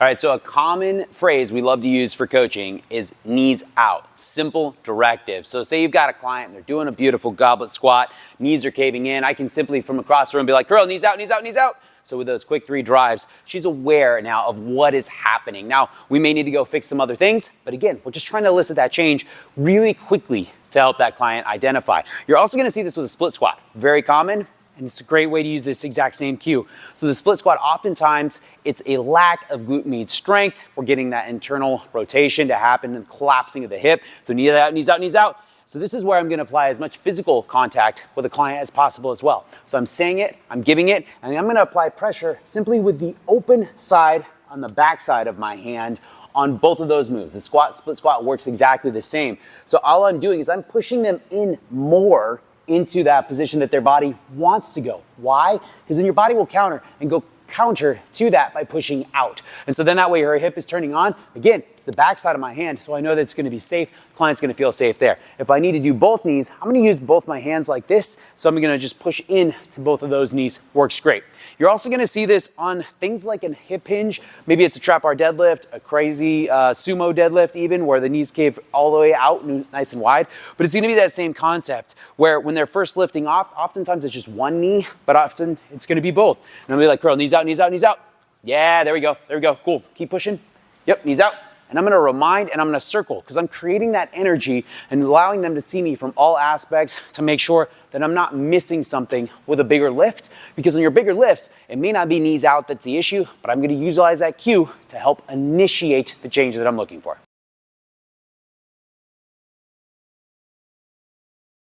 All right, so a common phrase we love to use for coaching is knees out. Simple directive. So say you've got a client and they're doing a beautiful goblet squat, knees are caving in. I can simply from across the room be like, girl, knees out, knees out, knees out. So with those quick 3 drives, she's aware now of what is happening. Now, we may need to go fix some other things, but again, we're just trying to elicit that change really quickly to help that client identify. You're also gonna see this with a split squat. Very common. And it's a great way to use this exact same cue. So the split squat, oftentimes, it's a lack of glute med strength. We're getting that internal rotation to happen and collapsing of the hip. So knees out, knees out, knees out. So this is where I'm gonna apply as much physical contact with the client as possible as well. So I'm saying it, I'm giving it, and I'm gonna apply pressure simply with the open side on the back side of my hand on both of those moves. The squat, split squat works exactly the same. So all I'm doing is I'm pushing them in more into that position that their body wants to go. Why? Because then your body will counter and go counter to that by pushing out. And so then that way her hip is turning on. Again, it's the back side of my hand, so I know that it's gonna be safe. Client's gonna feel safe there. If I need to do both knees, I'm gonna use both my hands like this, so I'm gonna just push in to both of those knees. Works great. You're also gonna see this on things like a hip hinge. Maybe it's a trap bar deadlift, a crazy sumo deadlift even, where the knees cave all the way out, nice and wide. But it's gonna be that same concept, where when they're first lifting off, oftentimes it's just one knee, but often it's gonna be both. And I'm gonna be like, girl, knees out, knees out, knees out. Yeah, there we go, cool. Keep pushing. Yep, knees out. And I'm gonna remind and I'm gonna circle, because I'm creating that energy and allowing them to see me from all aspects to make sure that I'm not missing something with a bigger lift. Because on your bigger lifts, it may not be knees out that's the issue, but I'm gonna utilize that cue to help initiate the change that I'm looking for.